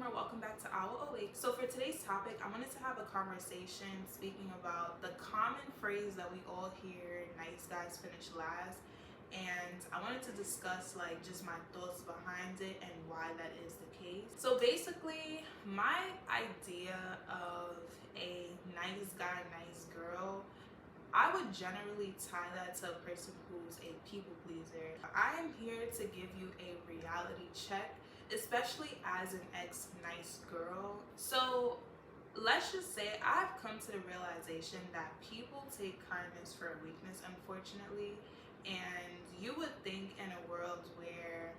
welcome back to Our Awake. So for today's topic, I wanted to have a conversation speaking about the common phrase that we all hear, nice guys finish last. And I wanted to discuss just my thoughts behind it and why that is the case. So basically, my idea of a nice guy, nice girl, I would generally tie that to a person who's a people pleaser. I am here to give you a reality check, especially as an ex-nice girl. So let's just say I've come to the realization that people take kindness for a weakness, unfortunately. And you would think in a world where,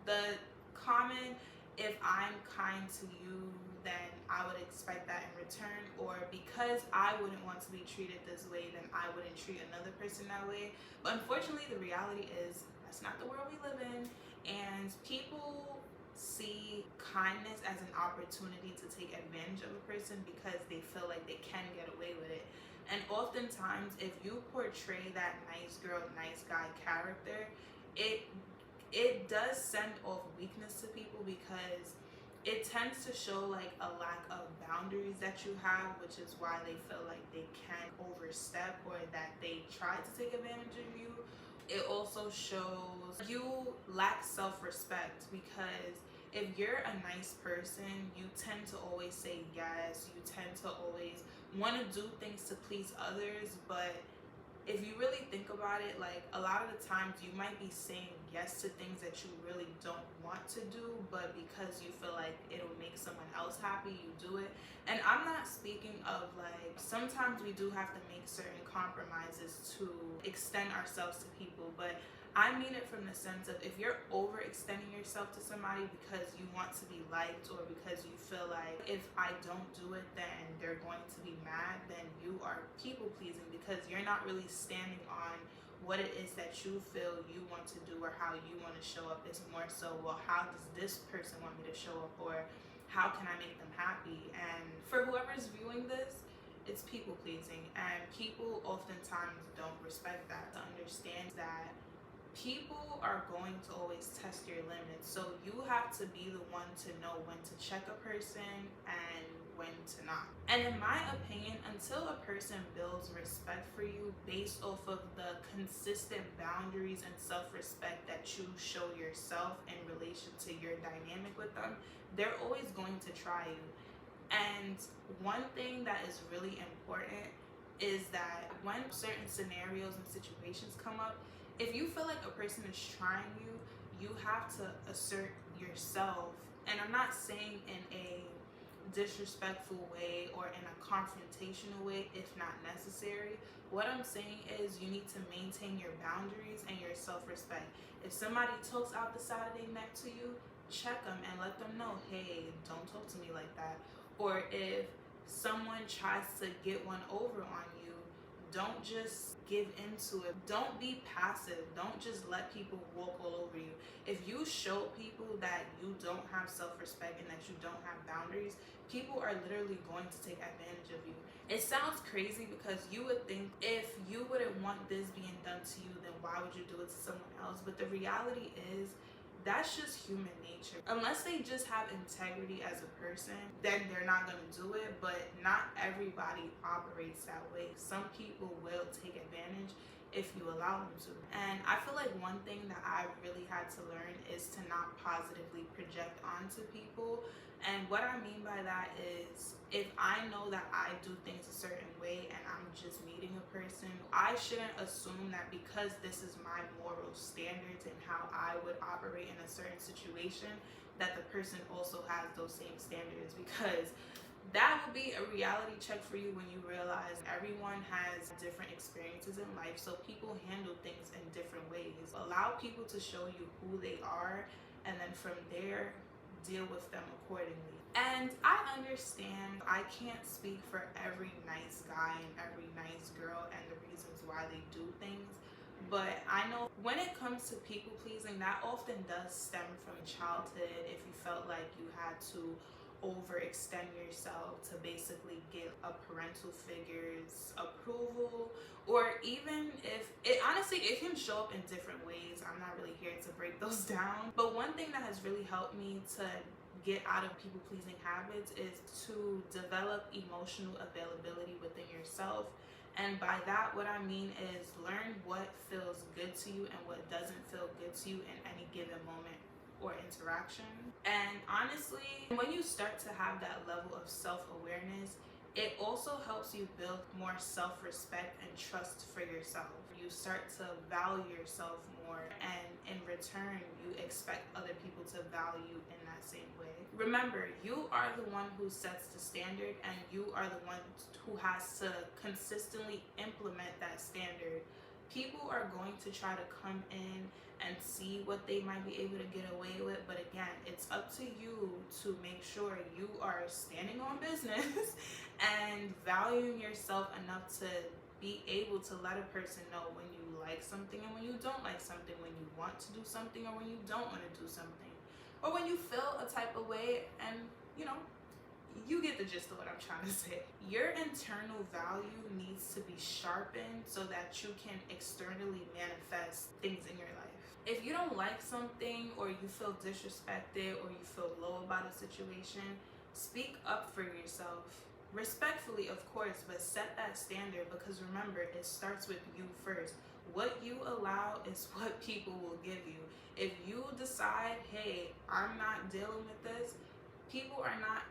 the common, if I'm kind to you, then I would expect that in return, or because I wouldn't want to be treated this way, then I wouldn't treat another person that way. But unfortunately, the reality is that's not the world we live in, and people see kindness as an opportunity to take advantage of a person because they feel like they can get away with it. And oftentimes, if you portray that nice girl, nice guy character, it does send off weakness to people because it tends to show a lack of boundaries that you have, which is why they feel like they can overstep or that they try to take advantage of you. It also shows you lack self-respect because if you're a nice person, you tend to always say yes, you tend to always want to do things to please others. But if you really think about it, a lot of the times you might be saying yes to things that you really don't want to do, but because you feel like it'll make someone else happy, you do it. And I'm not speaking of sometimes we do have to make certain compromises to extend ourselves to people, but I mean it from the sense of if you're overextending yourself to somebody because you want to be liked or because you feel like if I don't do it then they're going to be mad, then you are people pleasing because you're not really standing on what it is that you feel you want to do or how you want to show up. It's more so, well, how does this person want me to show up, or how can I make them happy? And for whoever's viewing this, it's people pleasing, and people oftentimes don't respect that. To understand that people are going to always test your limits, so you have to be the one to know when to check a person and when to not. And in my opinion, until a person builds respect for you based off of the consistent boundaries and self-respect that you show yourself in relation to your dynamic with them, they're always going to try you. And one thing that is really important is that when certain scenarios and situations come up, if you feel like a person is trying you, you have to assert yourself. And I'm not saying in a disrespectful way or in a confrontational way if not necessary. What I'm saying is you need to maintain your boundaries and your self-respect. If somebody talks out the side of their neck to you, check them and let them know, hey, don't talk to me like that. Or if someone tries to get one over on you, don't just give into it. Don't be passive. Don't just let people walk all over you. If you show people that you don't have self-respect and that you don't have boundaries, people are literally going to take advantage of you. It sounds crazy because you would think if you wouldn't want this being done to you, then why would you do it to someone else? But the reality is that's just human nature. Unless they just have integrity as a person, then they're not going to do it. But not everybody operates that way. Some people will take advantage if you allow them to. And I feel like one thing that I really had to learn is to not positively project onto people. And what I mean by that is if I know that I do things a certain way and I'm just meeting a person, I shouldn't assume that because this is my moral standards and how I would operate in a certain situation, that the person also has those same standards, because that will be a reality check for you when you realize everyone has different experiences in life, so people handle things in different ways. Allow people to show you who they are, and then from there, deal with them accordingly. And I understand I can't speak for every nice guy and every nice girl and the reasons why they do things, but I know when it comes to people pleasing, that often does stem from childhood. If you felt like you had to overextend yourself to basically get a parental figure's approval, or even if it honestly it can show up in different ways. I'm not really here to break those down, but one thing that has really helped me to get out of people-pleasing habits is to develop emotional availability within yourself. And by that, what I mean is learn what feels good to you and what doesn't feel good to you in any given moment or interaction. And honestly, when you start to have that level of self-awareness, it also helps you build more self-respect and trust for yourself. You start to value yourself more, and in return, you expect other people to value you in that same way. Remember, you are the one who sets the standard, and you are the one who has to consistently implement that standard. People are going to try to come in and see what they might be able to get away with, but again, it's up to you to make sure you are standing on business and valuing yourself enough to be able to let a person know when you like something and when you don't like something, when you want to do something or when you don't want to do something, or when you feel a type of way, and you get the gist of what I'm trying to say. Your internal value needs to be sharpened so that you can externally manifest things in your life. If you don't like something, or you feel disrespected, or you feel low about a situation, speak up for yourself. Respectfully, of course, but set that standard, because remember, it starts with you first. What you allow is what people will give you. If you decide, hey, I'm not dealing with this, people are not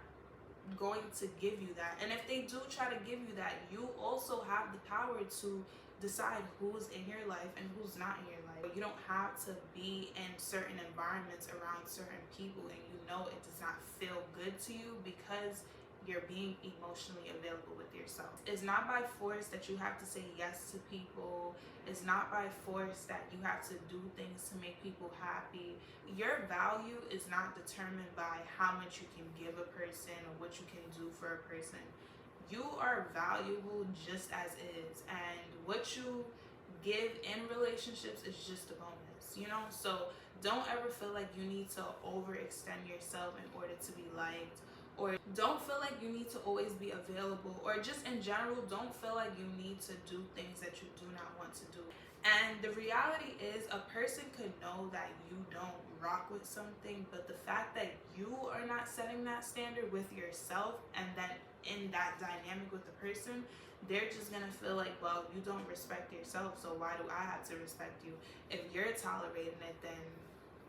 going to give you that. And if they do try to give you that, you also have the power to decide who's in your life and who's not in your life. You don't have to be in certain environments around certain people and you know it does not feel good to you because you're being emotionally available with yourself. It's not by force that you have to say yes to people. It's not by force that you have to do things to make people happy. Your value is not determined by how much you can give a person or what you can do for a person. You are valuable just as is, and what you give in relationships is just a bonus, So don't ever feel like you need to overextend yourself in order to be liked, or don't feel like you need to always be available, or just in general, don't feel like you need to do things that you do not want to do. And the reality is, a person could know that you don't rock with something, but the fact that you are not setting that standard with yourself, and then in that dynamic with the person, they're just gonna feel like, well, you don't respect yourself, so why do I have to respect you? If you're tolerating it, then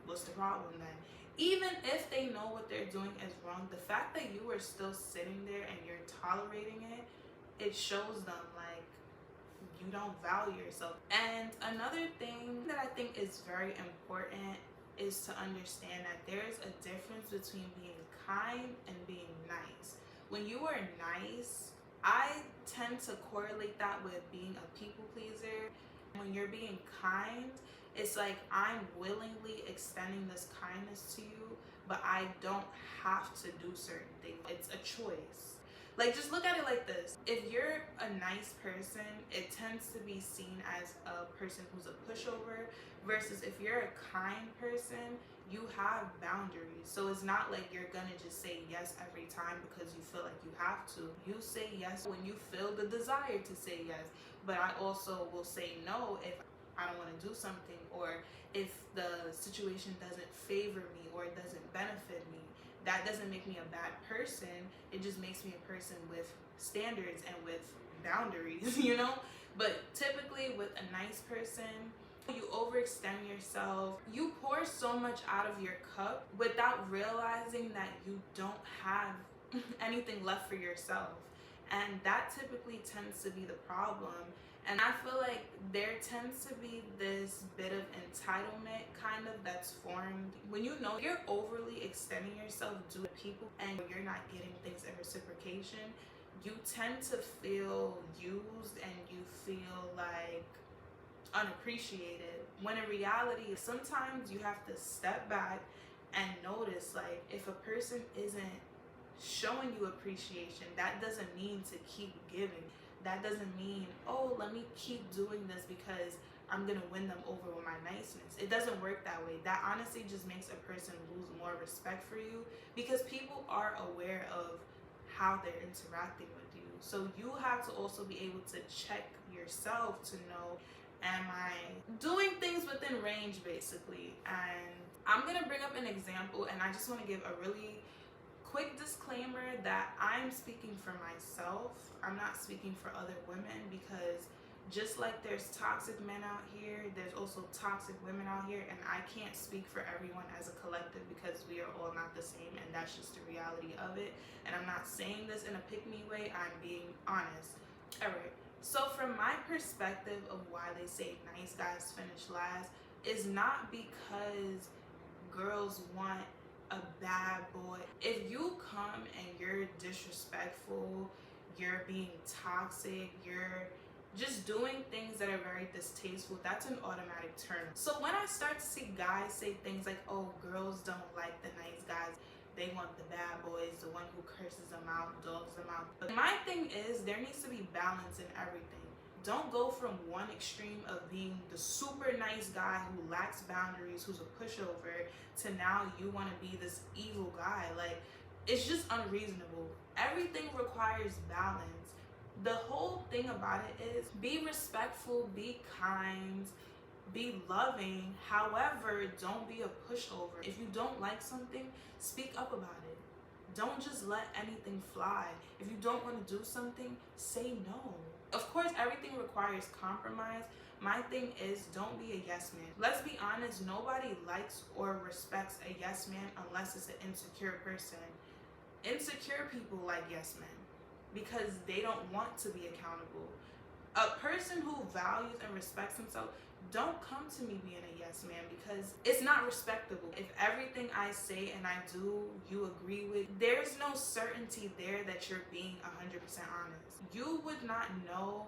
what's the problem then? Even if they know what they're doing is wrong, the fact that you are still sitting there and you're tolerating it, it shows them like you don't value yourself. And another thing that I think is very important is to understand that there's a difference between being kind and being nice. When you are nice, I tend to correlate that with being a people pleaser. When you're being kind, it's like I'm willingly extending this kindness to you, but I don't have to do certain things. It's a choice. Like, just look at it like this. If you're a nice person, it tends to be seen as a person who's a pushover, versus if you're a kind person, you have boundaries. So it's not like you're gonna just say yes every time because you feel like you have to. You say yes when you feel the desire to say yes, but I also will say no if I don't want to do something, or if the situation doesn't favor me or it doesn't benefit me. That doesn't make me a bad person. It just makes me a person with standards and with boundaries, But typically with a nice person, you overextend yourself. You pour so much out of your cup without realizing that you don't have anything left for yourself. And that typically tends to be the problem. And I feel like there tends to be this bit of entitlement that's formed when you know you're overly extending yourself to people and you're not getting things in reciprocation. You tend to feel used and you feel like unappreciated, when in reality, sometimes you have to step back and notice, like, if a person isn't showing you appreciation, that doesn't mean to keep giving. That doesn't mean, oh, let me keep doing this because I'm gonna win them over with my niceness. It doesn't work that way. That honestly just makes a person lose more respect for you, because people are aware of how they're interacting with you. So you have to also be able to check yourself to know, am I doing things within range, basically? And I'm gonna bring up an example, and I just want to give a really Quick disclaimer that I'm speaking for myself. I'm not speaking for other women, because just like there's toxic men out here, there's also toxic women out here, and I can't speak for everyone as a collective, because we are all not the same, and that's just the reality of it. And I'm not saying this in a pick-me way, I'm being honest. Alright, so from my perspective of why they say nice guys finish last is not because girls want a bad boy. If you come and you're disrespectful, you're being toxic, you're just doing things that are very distasteful, that's an automatic turn. So when I start to see guys say things like, oh, girls don't like the nice guys, they want the bad boys, the one who curses them out, dogs them out. But my thing is, there needs to be balance in everything. Don't go from one extreme of being the super nice guy who lacks boundaries, who's a pushover, to now you want to be this evil guy. Like, it's just unreasonable. Everything requires balance. The whole thing about it is, be respectful, be kind, be loving. However, don't be a pushover. If you don't like something, speak up about it. Don't just let anything fly. If you don't want to do something, say no. Of course, everything requires compromise. My thing is, don't be a yes man. Let's be honest, nobody likes or respects a yes man unless it's an insecure person. Insecure people like yes men because they don't want to be accountable. A person who values and respects himself, don't come to me being a yes man, because it's not respectable. If everything I say and I do, you agree with, there's no certainty there that you're being 100% honest. You would not know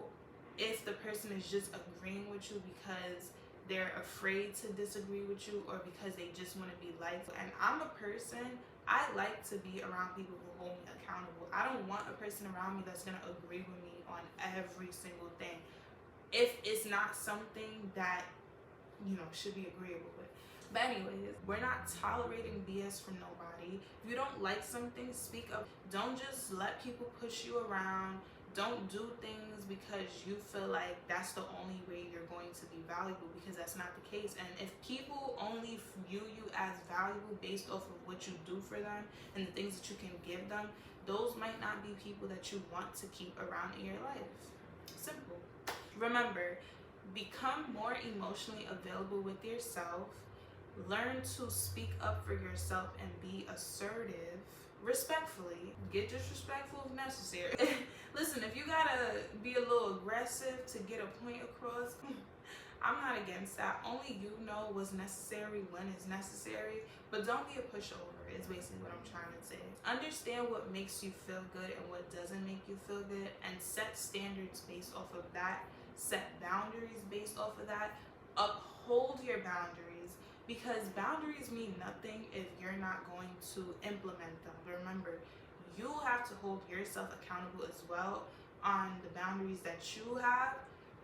if the person is just agreeing with you because they're afraid to disagree with you, or because they just want to be liked. And I'm a person, I like to be around people who hold me accountable. I don't want a person around me that's going to agree with me on every single thing, if it's not something that, you know, should be agreeable with. But anyways, we're not tolerating BS from nobody. If you don't like something, speak up. Don't just let people push you around. Don't do things because you feel like that's the only way you're going to be valuable, because that's not the case. And if people only view you as valuable based off of what you do for them and the things that you can give them, those might not be people that you want to keep around in your life. Simple. Remember, become more emotionally available with yourself. Learn to speak up for yourself and be assertive respectfully. Get disrespectful if necessary. Listen, if you gotta be a little aggressive to get a point across, I'm not against that. Only you know what's necessary when it's necessary, but don't be a pushover is basically what I'm trying to say. Understand what makes you feel good and what doesn't make you feel good, and set standards based off of that. Set boundaries based off of that. Uphold your boundaries, because boundaries mean nothing if you're not going to implement them. Remember, you have to hold yourself accountable as well on the boundaries that you have,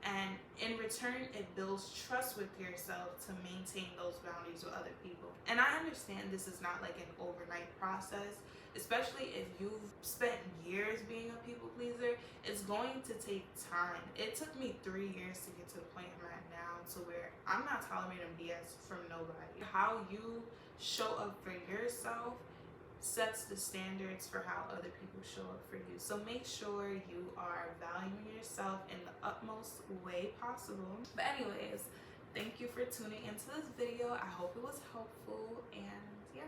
and in return, it builds trust with yourself to maintain those boundaries with other people. And I understand this is not like an overnight process, especially if you've spent years being a people pleaser. It's going to take time. It took me 3 years to get to the point I'm at now, to where I'm not tolerating BS from nobody. How you show up for yourself sets the standards for how other people show up for you. So make sure you are valuing yourself in the utmost way possible. But anyways, thank you for tuning into this video. I hope it was helpful, and yeah.